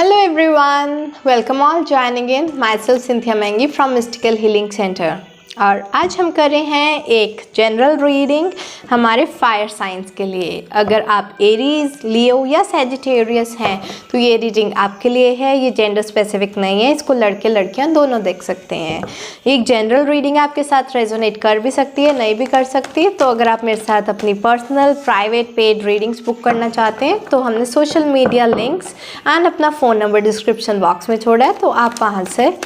Hello everyone, welcome all joining in myself Cynthia Mengi from Mystical Healing Center। और आज हम कर रहे हैं एक जनरल रीडिंग हमारे फायर साइंस के लिए। अगर आप एरीज, लियो या सैजिटेरियस हैं तो ये रीडिंग आपके लिए है। ये जेंडर स्पेसिफिक नहीं है, इसको लड़के लड़कियां दोनों देख सकते हैं। एक जनरल रीडिंग आपके साथ रेजोनेट कर भी सकती है, नहीं भी कर सकती। तो अगर आप मेरे साथ अपनी personal private paid readings book करना चाहते हैं तो हमने सोशल मीडिया लिंक्स एंड अपना फ़ोन नंबर डिस्क्रिप्शन बॉक्स में छोड़ा है, तो आप वहाँ से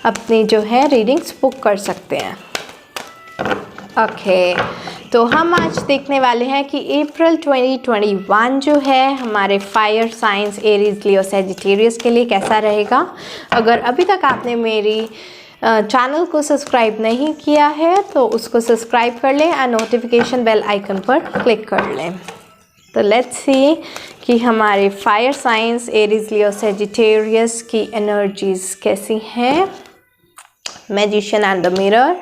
अपनी जो है रीडिंग्स बुक कर सकते हैं। ओके, तो हम आज देखने वाले हैं कि अप्रैल 2021 जो है हमारे फायर साइंस एरीज, लियो, सैजिटेरियस के लिए कैसा रहेगा। अगर अभी तक आपने मेरी चैनल को सब्सक्राइब नहीं किया है तो उसको सब्सक्राइब कर लें और नोटिफिकेशन बेल आइकन पर क्लिक कर लें। तो लेट्स सी कि हमारे फायर साइंस एरीज, लियो, सैजिटेरियस की एनर्जीज कैसी हैं। Magician and the Mirror,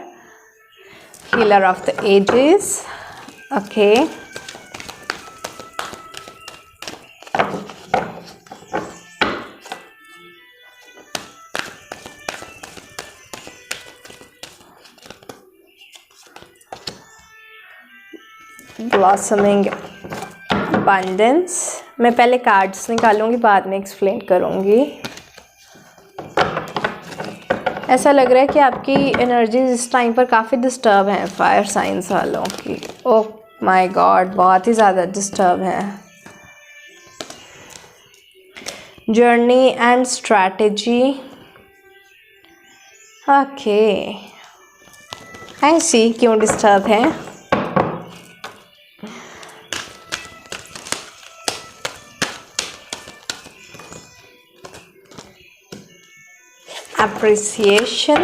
Healer of the Ages, okay, Blossoming Abundance। मैं पहले कार्ड्स निकालूंगी, बाद में एक्सप्लेन करूंगी। ऐसा लग रहा है कि आपकी एनर्जीज इस टाइम पर काफ़ी डिस्टर्ब हैं फायर साइंस वालों की। ओह माय गॉड, बहुत ही ज़्यादा डिस्टर्ब हैं। जर्नी एंड स्ट्रैटेजी, ओके, आई सी क्यों डिस्टर्ब हैं। Appreciation,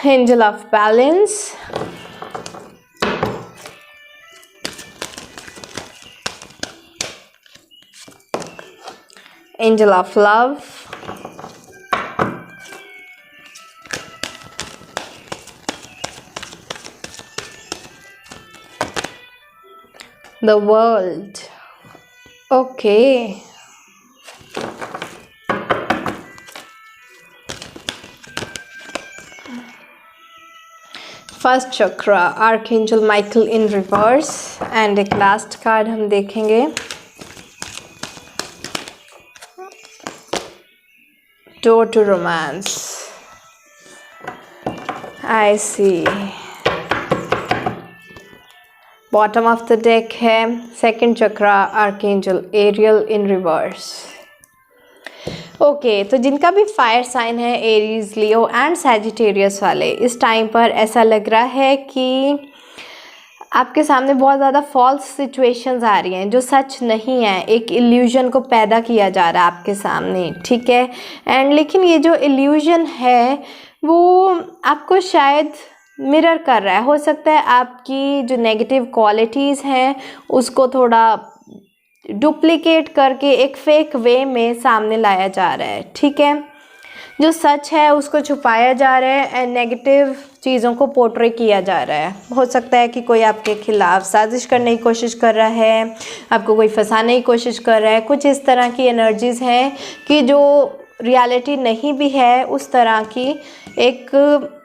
Angel of Balance, Angel of Love, the World, okay, first chakra, archangel Michael in reverse, and एक लास्ट कार्ड हम देखेंगे, door to romance. I see bottom of the deck है second chakra, archangel Ariel in reverse. Okay, तो जिनका भी fire sign है, Aries, Leo and Sagittarius वाले, इस टाइम पर ऐसा लग रहा है कि आपके सामने बहुत ज़्यादा फॉल्स सिचुएशंस आ रही हैं जो सच नहीं है। एक इल्यूजन को पैदा किया जा रहा है आपके सामने, ठीक है। एंड लेकिन ये जो इल्यूजन है वो आपको शायद मिरर कर रहा है। हो सकता है आपकी जो नेगेटिव क्वालिटीज़ हैं उसको थोड़ा डुप्लीकेट करके एक फेक वे में सामने लाया जा रहा है, ठीक है। जो सच है उसको छुपाया जा रहा है एंड नेगेटिव चीज़ों को पोर्ट्रे किया जा रहा है। हो सकता है कि कोई आपके खिलाफ साजिश करने की कोशिश कर रहा है, आपको कोई फंसाने की कोशिश कर रहा है। कुछ इस तरह की एनर्जीज़ हैं कि जो रियलिटी नहीं भी है, उस तरह की एक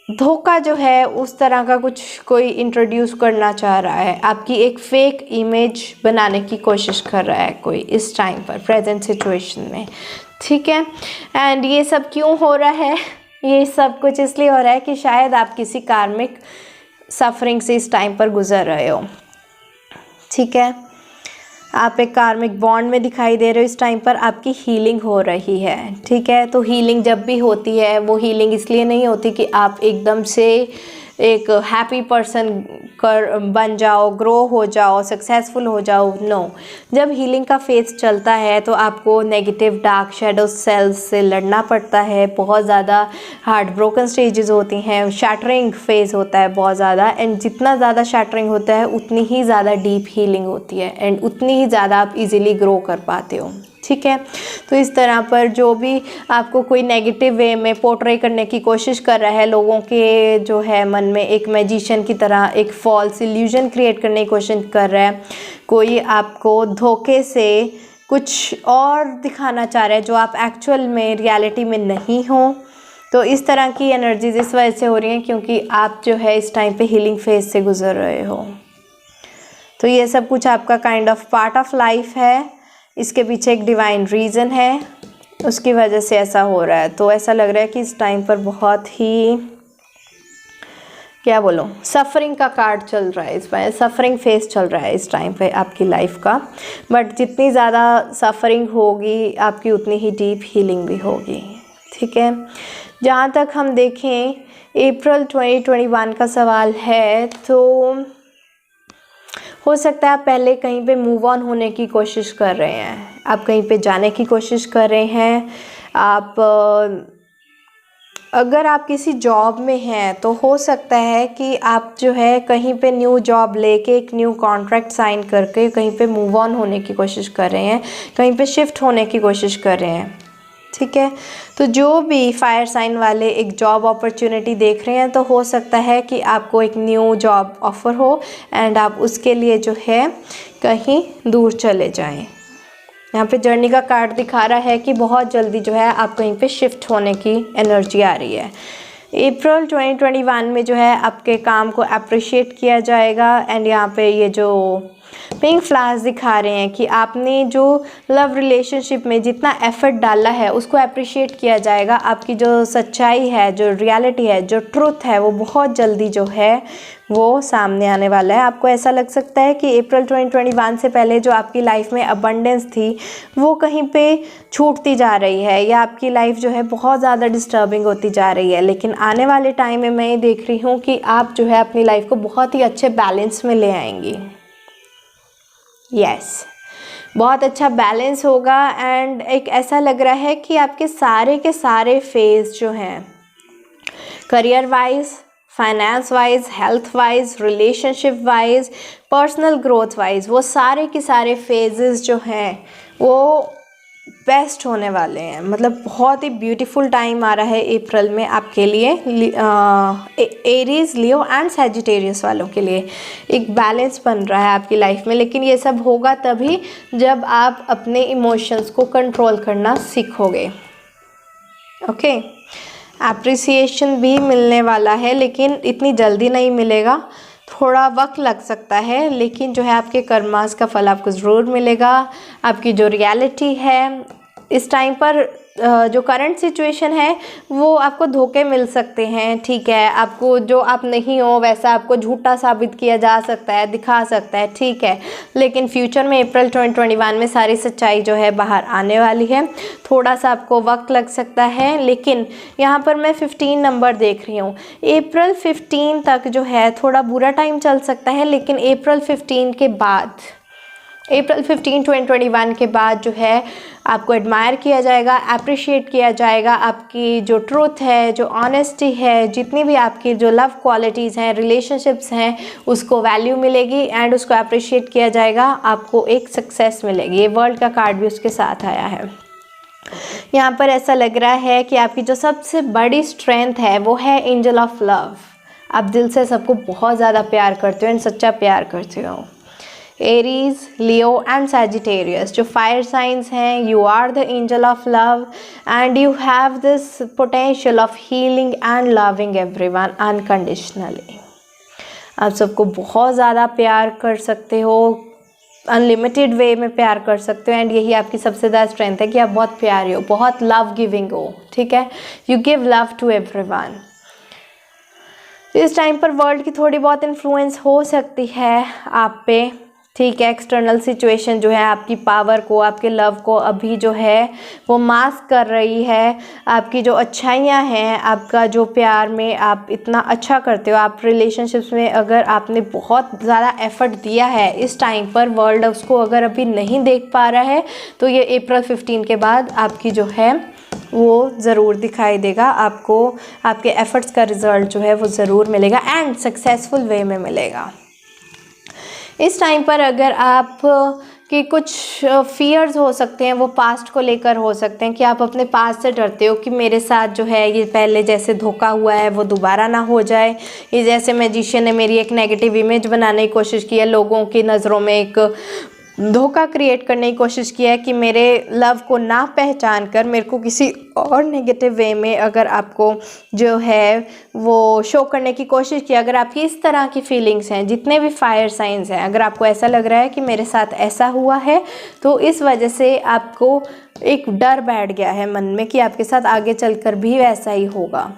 धोखा जो है उस तरह का कुछ कोई इंट्रोड्यूस करना चाह रहा है। आपकी एक फेक इमेज बनाने की कोशिश कर रहा है कोई इस टाइम पर, प्रेजेंट सिचुएशन में, ठीक है। एंड ये सब क्यों हो रहा है? ये सब कुछ इसलिए हो रहा है कि शायद आप किसी कार्मिक सफरिंग से इस टाइम पर गुजर रहे हो, ठीक है। आप एक कार्मिक बॉन्ड में दिखाई दे रहे हो इस टाइम पर, आपकी हीलिंग हो रही है, ठीक है। तो हीलिंग जब भी होती है वो हीलिंग इसलिए नहीं होती कि आप एकदम से एक हैप्पी पर्सन बन जाओ, ग्रो हो जाओ, सक्सेसफुल हो जाओ, नो। जब हीलिंग का फेज चलता है तो आपको नेगेटिव डार्क शेडो सेल्स से लड़ना पड़ता है। बहुत ज़्यादा हार्ट ब्रोकन स्टेजेस होती हैं, शैटरिंग फेज होता है बहुत ज़्यादा, एंड जितना ज़्यादा शैटरिंग होता है उतनी ही ज़्यादा डीप हीलिंग होती है एंड उतनी ही ज़्यादा आप इजीली ग्रो कर पाते हो, ठीक है। तो इस तरह पर जो भी आपको कोई नेगेटिव वे में पोर्ट्रे करने की कोशिश कर रहा है, लोगों के जो है मन में एक मैजिशियन की तरह एक फॉल्स इल्यूजन क्रिएट करने की कोशिश कर रहा है, कोई आपको धोखे से कुछ और दिखाना चाह रहा है जो आप एक्चुअल में रियलिटी में नहीं हो, तो इस तरह की एनर्जीज इस वजह से हो रही हैं क्योंकि आप जो है इस टाइम पे हीलिंग फेज से गुजर रहे हो। तो ये सब कुछ आपका kind of part of life है, इसके पीछे एक डिवाइन रीज़न है, उसकी वजह से ऐसा हो रहा है। तो ऐसा लग रहा है कि इस टाइम पर बहुत ही क्या बोलूँ, सफ़रिंग का कार्ड चल रहा है, इस पर सफ़रिंग फेस चल रहा है इस टाइम पे आपकी लाइफ का। बट जितनी ज़्यादा सफ़रिंग होगी आपकी उतनी ही डीप हीलिंग भी होगी, ठीक है। जहाँ तक हम देखें अप्रैल 2021 का सवाल है, तो हो सकता है आप पहले कहीं पे मूव ऑन होने की कोशिश कर रहे हैं, आप कहीं पे जाने की कोशिश कर रहे हैं। आप अगर आप किसी जॉब में हैं तो हो सकता है कि आप जो है कहीं पे न्यू जॉब लेके एक न्यू कॉन्ट्रैक्ट साइन करके कहीं पे मूव ऑन होने की कोशिश कर रहे हैं, कहीं पे शिफ्ट होने की कोशिश कर रहे हैं, ठीक है। तो जो भी फायर साइन वाले एक जॉब अपॉर्चुनिटी देख रहे हैं, तो हो सकता है कि आपको एक न्यू जॉब ऑफ़र हो एंड आप उसके लिए जो है कहीं दूर चले जाएं। यहाँ पे जर्नी का कार्ड दिखा रहा है कि बहुत जल्दी जो है आप कहीं पे शिफ्ट होने की एनर्जी आ रही है। अप्रैल 2021 में जो है आपके काम को अप्रिशिएट किया जाएगा एंड यहाँ पे ये जो पिंक फ्लावर्स दिखा रहे हैं कि आपने जो लव रिलेशनशिप में जितना एफर्ट डाला है उसको अप्रिशिएट किया जाएगा। आपकी जो सच्चाई है, जो रियलिटी है, जो ट्रुथ है, वो बहुत जल्दी जो है वो सामने आने वाला है। आपको ऐसा लग सकता है कि अप्रैल 2021 से पहले जो आपकी लाइफ में अबंडेंस थी वो कहीं पे छूटती जा रही है या आपकी लाइफ जो है बहुत ज़्यादा डिस्टर्बिंग होती जा रही है, लेकिन आने वाले टाइम में मैं ये देख रही हूँ कि आप जो है अपनी लाइफ को बहुत ही अच्छे बैलेंस में ले आएंगी। यस, बहुत अच्छा बैलेंस होगा एंड एक ऐसा लग रहा है कि आपके सारे के सारे फेज जो हैं, career wise, finance wise, health wise, relationship wise, personal growth wise, वो सारे के सारे फेजेस जो हैं वो बेस्ट होने वाले हैं। मतलब बहुत ही ब्यूटीफुल टाइम आ रहा है अप्रैल में आपके लिए, एरीज, लियो एंड सैजिटेरियस वालों के लिए एक बैलेंस बन रहा है आपकी लाइफ में। लेकिन ये सब होगा तभी जब आप अपने इमोशंस को कंट्रोल करना सीखोगे। ओके, एप्रिसिएशन भी मिलने वाला है लेकिन इतनी जल्दी नहीं मिलेगा, थोड़ा वक्त लग सकता है, लेकिन जो है आपके कर्मास का फल आपको ज़रूर मिलेगा। आपकी जो रियलिटी है इस टाइम पर, जो करंट सिचुएशन है वो आपको धोखे मिल सकते हैं, ठीक है। आपको जो आप नहीं हो वैसा आपको झूठा साबित किया जा सकता है, दिखा सकता है, ठीक है। लेकिन फ्यूचर में अप्रैल 2021 में सारी सच्चाई जो है बाहर आने वाली है। थोड़ा सा आपको वक्त लग सकता है, लेकिन यहाँ पर मैं 15 नंबर देख रही हूँ। अप्रैल 15 तक जो है थोड़ा बुरा टाइम चल सकता है, लेकिन अप्रैल 15 के बाद, अप्रैल 15 2021 के बाद जो है आपको एडमायर किया जाएगा, अप्रिशिएट किया जाएगा। आपकी जो ट्रूथ है, जो ऑनेस्टी है, जितनी भी आपकी जो लव क्वालिटीज़ हैं, रिलेशनशिप्स हैं, उसको वैल्यू मिलेगी एंड उसको अप्रिशिएट किया जाएगा। आपको एक सक्सेस मिलेगी। ये वर्ल्ड का कार्ड भी उसके साथ आया है। यहाँ पर ऐसा लग रहा है कि आपकी जो सबसे बड़ी स्ट्रेंथ है वो है एंजल ऑफ लव। आप दिल से सबको बहुत ज़्यादा प्यार करते हो एंड सच्चा प्यार करते हो। एरीज, लियो एंड सैजिटेरियस जो फायर साइंस हैं, you are the angel of love and you have this potential of healing and loving everyone unconditionally. आप सबको बहुत ज़्यादा प्यार कर सकते हो, अनलिमिटेड वे में प्यार कर सकते हो एंड यही आपकी सबसे ज़्यादा स्ट्रेंथ है कि आप बहुत प्यारे हो, बहुत लव गिविंग हो, ठीक है। You give love to everyone. इस टाइम पर वर्ल्ड की थोड़ी बहुत इन्फ्लुएंस हो सकती है आप पे, ठीक है। एक्सटर्नल सिचुएशन जो है आपकी पावर को, आपके लव को अभी जो है वो मास्क कर रही है। आपकी जो अच्छाइयाँ हैं, आपका जो प्यार में आप इतना अच्छा करते हो, आप रिलेशनशिप्स में अगर आपने बहुत ज़्यादा एफर्ट दिया है, इस टाइम पर वर्ल्ड उसको अगर अभी नहीं देख पा रहा है, तो ये अप्रैल 15 के बाद आपकी जो है वो ज़रूर दिखाई देगा। आपको आपके एफ़र्ट्स का रिज़ल्ट जो है वो ज़रूर मिलेगा एंड सक्सेसफुल वे में मिलेगा। इस टाइम पर अगर आप कि कुछ फियर्स हो सकते हैं, वो पास्ट को लेकर हो सकते हैं कि आप अपने पास्ट से डरते हो कि मेरे साथ जो है ये पहले जैसे धोखा हुआ है वो दोबारा ना हो जाए। ये जैसे मैजिशियन ने मेरी एक नेगेटिव इमेज बनाने की कोशिश की है, लोगों की नज़रों में एक धोखा क्रिएट करने की कोशिश किया है कि मेरे लव को ना पहचान कर मेरे को किसी और नेगेटिव वे में अगर आपको जो है वो शो करने की कोशिश की। अगर आपकी इस तरह की फीलिंग्स हैं, जितने भी फायर साइंस हैं, अगर आपको ऐसा लग रहा है कि मेरे साथ ऐसा हुआ है, तो इस वजह से आपको एक डर बैठ गया है मन में कि आपके साथ आगे चलकर भी वैसा ही होगा।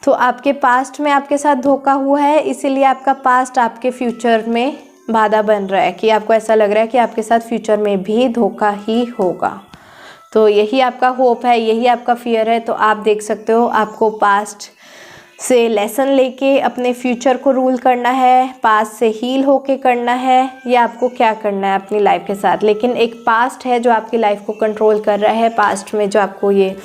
तो आपके पास्ट में आपके साथ धोखा हुआ है, इसीलिए आपका पास्ट आपके फ्यूचर में बाधा बन रहा है कि आपको ऐसा लग रहा है कि आपके साथ फ्यूचर में भी धोखा ही होगा। तो यही आपका होप है, यही आपका फियर है। तो आप देख सकते हो, आपको पास्ट से लेसन लेके अपने फ्यूचर को रूल करना है, पास्ट से हील होके करना है, या आपको क्या करना है अपनी लाइफ के साथ। लेकिन एक पास्ट है जो आपकी लाइफ को कंट्रोल कर रहा है। पास्ट में जो आपको ये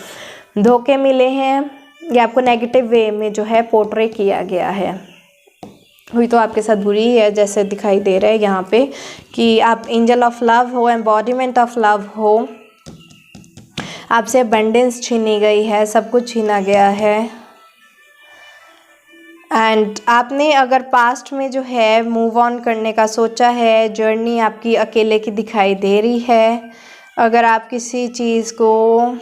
धोखे मिले हैं, ये आपको नेगेटिव वे में जो है पोर्ट्रे किया गया है, हुई तो आपके साथ बुरी है, जैसे दिखाई दे रहा है यहाँ पे कि आप एंजल ऑफ लव हो, एम्बॉडीमेंट ऑफ लव हो, आपसे अबंडेंस छीनी गई है, सब कुछ छीना गया है। एंड आपने अगर पास्ट में जो है मूव ऑन करने का सोचा है, जर्नी आपकी अकेले की दिखाई दे रही है। अगर आप किसी चीज़ को,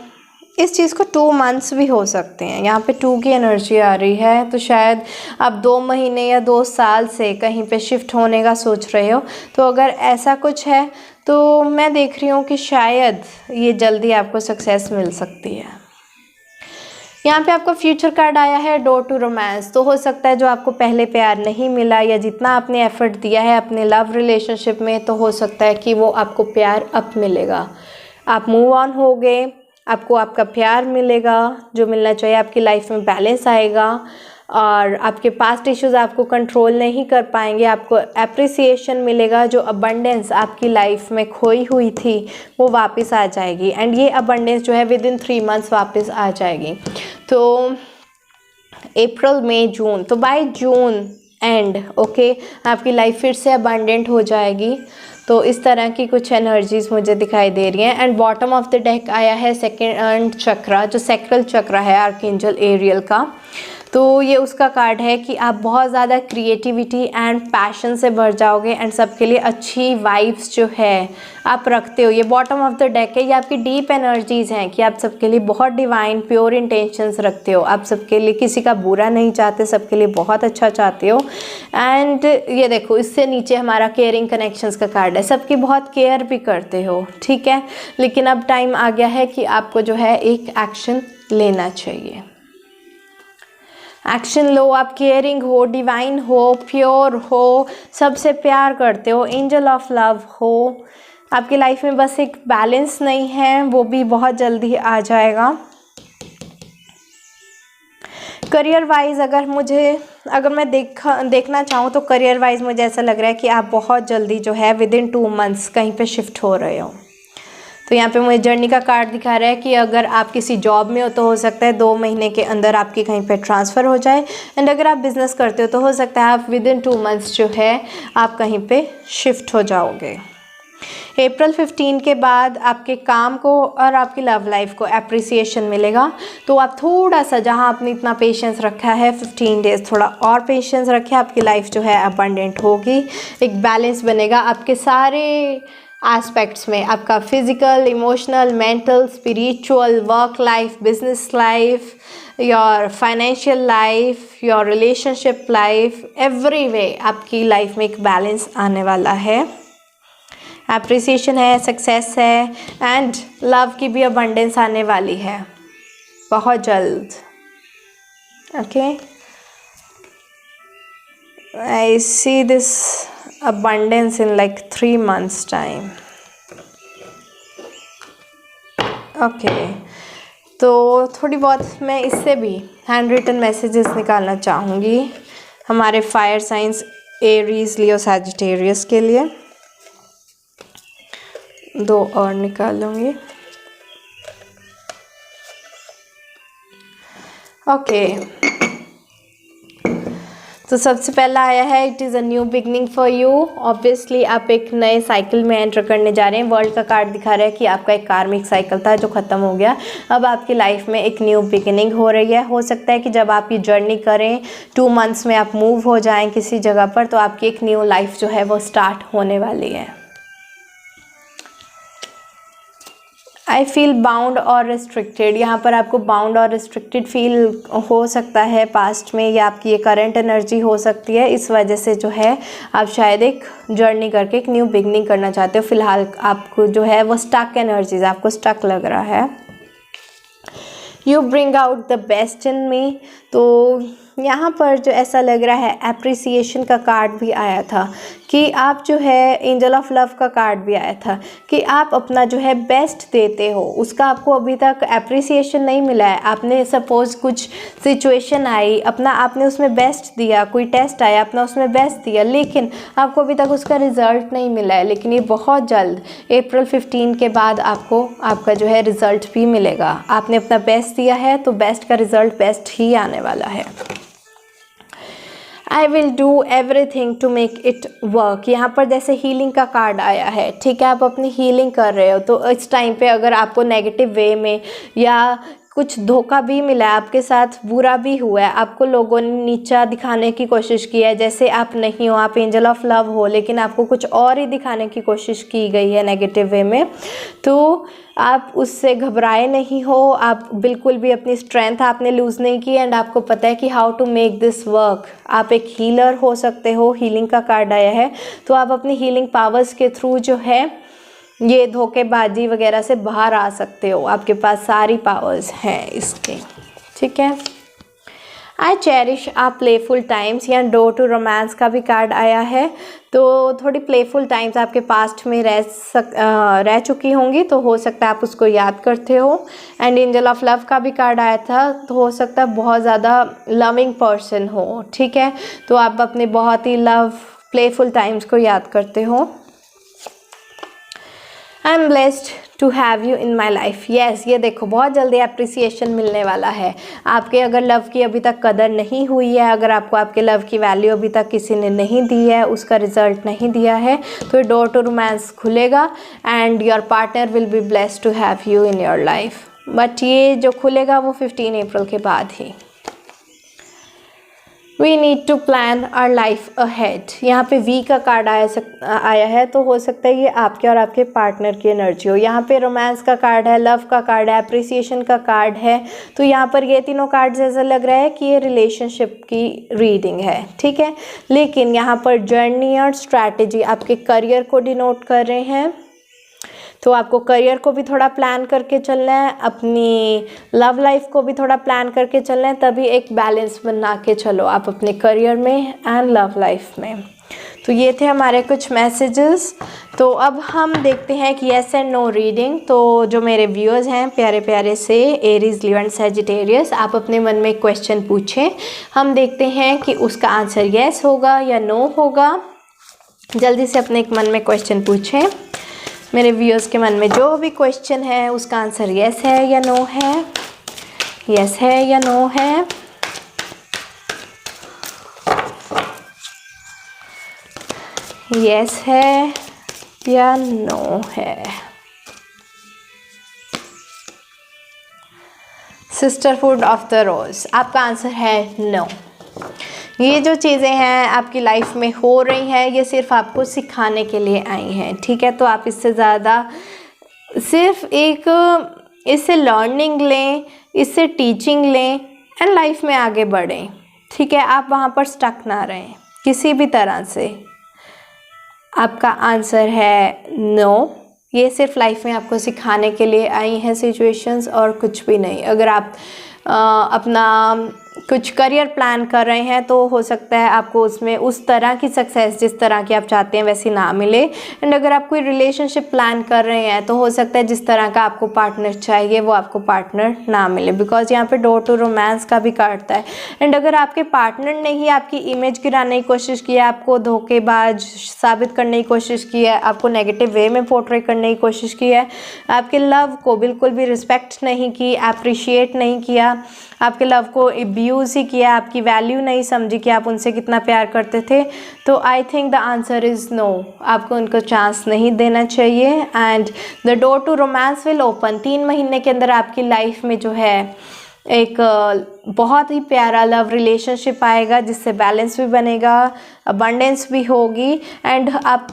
इस चीज़ को 2 मंथ्स भी हो सकते हैं, यहाँ पे 2 की एनर्जी आ रही है, तो शायद आप 2 महीने या 2 साल से कहीं पे शिफ्ट होने का सोच रहे हो। तो अगर ऐसा कुछ है तो मैं देख रही हूँ कि शायद ये जल्दी आपको सक्सेस मिल सकती है। यहाँ पे आपका फ्यूचर कार्ड आया है, डोर टू रोमांस। तो हो सकता है जो आपको पहले प्यार नहीं मिला या जितना आपने एफर्ट दिया है अपने लव रिलेशनशिप में, तो हो सकता है कि वो आपको प्यार अब मिलेगा। आप मूव ऑन हो गए, आपको आपका प्यार मिलेगा जो मिलना चाहिए, आपकी लाइफ में बैलेंस आएगा और आपके पास्ट इश्यूज आपको कंट्रोल नहीं कर पाएंगे। आपको एप्रिसिएशन मिलेगा, जो अबंडेंस आपकी लाइफ में खोई हुई थी वो वापस आ जाएगी। एंड ये अबंडेंस जो है विद इन 3 मंथ्स वापस आ जाएगी। तो अप्रैल, मई, जून, तो बाय जून एंड ओके आपकी लाइफ फिर से अबंडेंट हो जाएगी। तो इस तरह की कुछ एनर्जीज मुझे दिखाई दे रही हैं। And bottom of the deck आया है सेकंड चक्रा, जो सैक्रल चक्रा है आर्कएंजल एरियल का। तो ये उसका कार्ड है कि आप बहुत ज़्यादा क्रिएटिविटी एंड पैशन से भर जाओगे एंड सबके लिए अच्छी वाइब्स जो है आप रखते हो। ये बॉटम ऑफ द डेक है, ये आपकी डीप एनर्जीज़ हैं कि आप सबके लिए बहुत डिवाइन प्योर इंटेंशंस रखते हो। आप सबके लिए किसी का बुरा नहीं चाहते, सबके लिए बहुत अच्छा चाहते हो। एंड ये देखो, इससे नीचे हमारा केयरिंग कनेक्शंस का कार्ड है, सबकी बहुत केयर भी करते हो, ठीक है। लेकिन अब टाइम आ गया है कि आपको जो है एक एक्शन लेना चाहिए। एक्शन लो, आप केयरिंग हो, डिवाइन हो, प्योर हो, सबसे प्यार करते हो, एंजल ऑफ लव हो। आपकी लाइफ में बस एक बैलेंस नहीं है, वो भी बहुत जल्दी आ जाएगा। करियर वाइज अगर मैं देखना चाहूँ तो करियर वाइज मुझे ऐसा लग रहा है कि आप बहुत जल्दी जो है विद इन 2 मंथ्स कहीं पे शिफ्ट हो रहे हो। तो यहाँ पे मुझे जर्नी का कार्ड दिखा रहा है कि अगर आप किसी जॉब में हो तो हो सकता है 2 महीने के अंदर आपकी कहीं पे ट्रांसफ़र हो जाए। एंड अगर आप बिज़नेस करते हो तो हो सकता है आप विद इन 2 मंथ्स जो है आप कहीं पे शिफ्ट हो जाओगे। अप्रैल 15 के बाद आपके काम को और आपकी लव लाइफ को एप्रिसिएशन मिलेगा। तो आप थोड़ा सा, जहाँ आपने इतना पेशेंस रखा है 15 डेज़, थोड़ा और पेशेंस रखें, आपकी लाइफ जो है अबंडेंट होगी, एक बैलेंस बनेगा आपके सारे एस्पेक्ट्स में, आपका physical, emotional, mental, spiritual, work life, business life, your financial life, your relationship life, every way आपकी लाइफ में एक बैलेंस आने वाला है। एप्रिसिएशन है, सक्सेस है एंड लव की भी अबंडेंस आने वाली है बहुत जल्द। Okay, I see this abundance in like 3 months time. Okay, तो थोड़ी बहुत मैं इससे भी हैंड रिटन मैसेजेस निकालना चाहूँगी हमारे फायर साइंस एरीज, लियो, सैजिटेरियस के लिए। 2 और निकालूँगी। ओके, तो सबसे पहला आया है it is a new beginning for you. Obviously आप एक नए साइकिल में एंटर करने जा रहे हैं। वर्ल्ड का कार्ड दिखा रहा है कि आपका एक कार्मिक साइकिल था जो ख़त्म हो गया, अब आपकी लाइफ में एक न्यू बिगिनिंग हो रही है। हो सकता है कि जब आप ये जर्नी करें 2 मंथ्स में आप मूव हो जाएं किसी जगह पर, तो आपकी एक न्यू लाइफ जो है वो स्टार्ट होने वाली है। आई फील बाउंड और रिस्ट्रिक्टेड, यहाँ पर आपको बाउंड और रिस्ट्रिक्टेड फील हो सकता है पास्ट में, या आपकी ये करंट एनर्जी हो सकती है। इस वजह से जो है आप शायद एक जर्नी करके एक न्यू बिगनिंग करना चाहते हो। फिलहाल आपको जो है वो स्टक एनर्जीज, आपको स्टक लग रहा है। You bring out the best in me, तो यहाँ पर जो ऐसा लग रहा है एप्रिसिएशन का कार्ड भी आया था कि आप जो है, एंजल ऑफ लव का कार्ड भी आया था कि आप अपना जो है बेस्ट देते हो, उसका आपको अभी तक एप्रिसिएशन नहीं मिला है। आपने सपोज़ कुछ सिचुएशन आई, अपना आपने उसमें बेस्ट दिया, कोई टेस्ट आया, अपना उसमें बेस्ट दिया, लेकिन आपको अभी तक उसका रिज़ल्ट नहीं मिला है। लेकिन ये बहुत जल्द अप्रैल 15 के बाद आपको आपका जो है रिज़ल्ट भी मिलेगा। आपने अपना बेस्ट दिया है तो बेस्ट का रिज़ल्ट बेस्ट ही आने वाला है। I will do everything to make it work, यहाँ पर जैसे हीलिंग का कार्ड आया है, ठीक है, आप अपनी हीलिंग कर रहे हो। तो इस टाइम पे अगर आपको नेगेटिव वे में या कुछ धोखा भी मिला है, आपके साथ बुरा भी हुआ है, आपको लोगों ने नीचा दिखाने की कोशिश की है, जैसे आप नहीं हो, आप एंजल ऑफ लव हो, लेकिन आपको कुछ और ही दिखाने की कोशिश की गई है नेगेटिव वे में, तो आप उससे घबराए नहीं हो। आप बिल्कुल भी अपनी स्ट्रेंथ आपने लूज़ नहीं की, एंड आपको पता है कि how to make this work. आप एक हीलर हो सकते हो, हीलिंग का कार्ड आया है, तो आप अपनी हीलिंग पावर्स के थ्रू जो है ये धोखेबाजी वगैरह से बाहर आ सकते हो। आपके पास सारी पावर्स हैं इसके, ठीक है। I cherish a playful times, या डोर टू रोमांस का भी कार्ड आया है, तो थोड़ी प्लेफुल टाइम्स आपके पास्ट में रह चुकी होंगी, तो हो सकता है आप उसको याद करते हो। एंड एंजल ऑफ लव का भी कार्ड आया था, तो हो सकता है बहुत ज़्यादा लविंग पर्सन हो, ठीक है, तो आप अपने बहुत ही प्लेफुल टाइम्स को याद करते हो। I am blessed to have you in my life, yes, ये देखो बहुत जल्दी अप्रिसिएशन मिलने वाला है। आपके अगर लव की अभी तक कदर नहीं हुई है, अगर आपको आपके लव की वैल्यू अभी तक किसी ने नहीं दी है, उसका रिजल्ट नहीं दिया है, तो डोर टू रोमांस खुलेगा and your partner will be blessed to have you in your life. But ये जो खुलेगा वो 15 अप्रैल के बाद ही। We need to plan our life ahead, यहाँ पे वी का कार्ड आया है, तो हो सकता है ये आपके और आपके पार्टनर की एनर्जी हो। यहाँ पे रोमांस का कार्ड है, लव का कार्ड है, अप्रिसिएशन का कार्ड है, तो यहाँ पर ये तीनों कार्ड्स ऐसा लग रहा है कि ये रिलेशनशिप की रीडिंग है, ठीक है। लेकिन यहाँ पर जर्नी और स्ट्रैटेजी आपके करियर को डिनोट कर रहे हैं, तो आपको करियर को भी थोड़ा प्लान करके चलना है, अपनी लव लाइफ को भी थोड़ा प्लान करके चलना है, तभी एक बैलेंस बना के चलो आप अपने करियर में एंड लव लाइफ में। तो ये थे हमारे कुछ मैसेजेस। तो अब हम देखते हैं कि येस एंड नो रीडिंग। तो जो मेरे व्यूअर्स हैं प्यारे प्यारे से एरीज, लियो एंड सैजिटेरियस, आप अपने मन में एक क्वेश्चन पूछें, हम देखते हैं कि उसका आंसर येस होगा या नो होगा। जल्दी से अपने एक मन में क्वेश्चन पूछें। मेरे व्यूअर्स के मन में जो भी क्वेश्चन है उसका आंसर येस है या नो है, येस है या नो है। येस है या नो है। सिस्टरहुड ऑफ द रोज, आपका आंसर है नो। ये जो चीज़ें हैं आपकी लाइफ में हो रही हैं, ये सिर्फ आपको सिखाने के लिए आई हैं, ठीक है। तो आप इससे ज़्यादा सिर्फ एक इससे लर्निंग लें, इससे टीचिंग लें एंड लाइफ में आगे बढ़ें, ठीक है। आप वहाँ पर स्टक ना रहें किसी भी तरह से। आपका आंसर है नो। ये सिर्फ लाइफ में आपको सिखाने के लिए आई हैं सिचुएशंस और कुछ भी नहीं। अगर आप अपना कुछ करियर प्लान कर रहे हैं तो हो सकता है आपको उसमें उस तरह की सक्सेस जिस तरह की आप चाहते हैं वैसी ना मिले। एंड अगर आप कोई रिलेशनशिप प्लान कर रहे हैं तो हो सकता है जिस तरह का आपको पार्टनर चाहिए वो आपको पार्टनर ना मिले, बिकॉज यहाँ पे डोर टू रोमांस का भी काटता है। एंड अगर आपके पार्टनर ने ही आपकी इमेज गिराने की कोशिश की है, आपको धोखेबाज साबित करने की कोशिश की है, आपको नेगेटिव वे में पोर्ट्रे करने की कोशिश की है, आपके लव को बिल्कुल भी रिस्पेक्ट नहीं की, अप्रिशिएट नहीं किया, आपके लव को अब्यूज़ ही किया, आपकी वैल्यू नहीं समझी कि आप उनसे कितना प्यार करते थे, तो I think the answer is no, आपको उनको चांस नहीं देना चाहिए। And the door to romance will open, 3 महीने के अंदर आपकी लाइफ में जो है एक बहुत ही प्यारा लव रिलेशनशिप आएगा, जिससे बैलेंस भी बनेगा, अबंडेंस भी होगी, एंड आप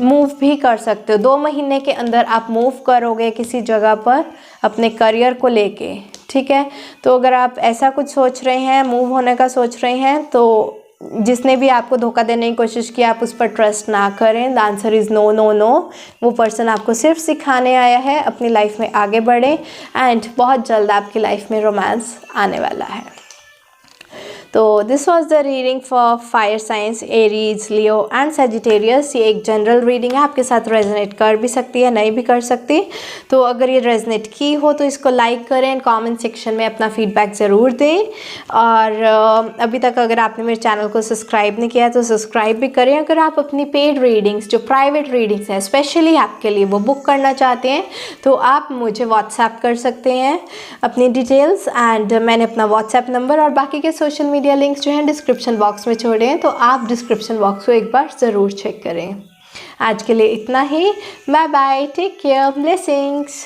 मूव भी कर सकते हो। 2 महीने के अंदर आप मूव करोगे किसी जगह पर अपने करियर को लेके, ठीक है। तो अगर आप ऐसा कुछ सोच रहे हैं, मूव होने का सोच रहे हैं, तो जिसने भी आपको धोखा देने की कोशिश की, आप उस पर ट्रस्ट ना करें। The answer is no no no. वो पर्सन आपको सिर्फ सिखाने आया है, अपनी लाइफ में आगे बढ़े, एंड बहुत जल्द आपकी लाइफ में रोमांस आने वाला है। तो this was the reading for fire science, Aries, Leo and Sagittarius. ये एक जनरल रीडिंग है, आपके साथ रेजोनेट कर भी सकती है, नहीं भी कर सकती। तो अगर ये रेजोनेट की हो तो इसको लाइक करें, कमेंट सेक्शन में अपना फीडबैक ज़रूर दें। और अभी तक अगर आपने मेरे चैनल को सब्सक्राइब नहीं किया तो सब्सक्राइब भी करें। अगर आप अपनी पेड रीडिंग्स, जो प्राइवेट रीडिंग्स हैं स्पेशली आपके लिए, वो बुक करना चाहते हैं तो आप मुझे व्हाट्सएप कर सकते हैं अपनी डिटेल्स। एंड मैंने अपना व्हाट्सएप नंबर और बाकी के सोशल मीडिया लिंक्स जो हैं डिस्क्रिप्शन बॉक्स में छोड़े हैं, तो आप डिस्क्रिप्शन बॉक्स को एक बार ज़रूर चेक करें। आज के लिए इतना ही। Bye bye, take care, blessings.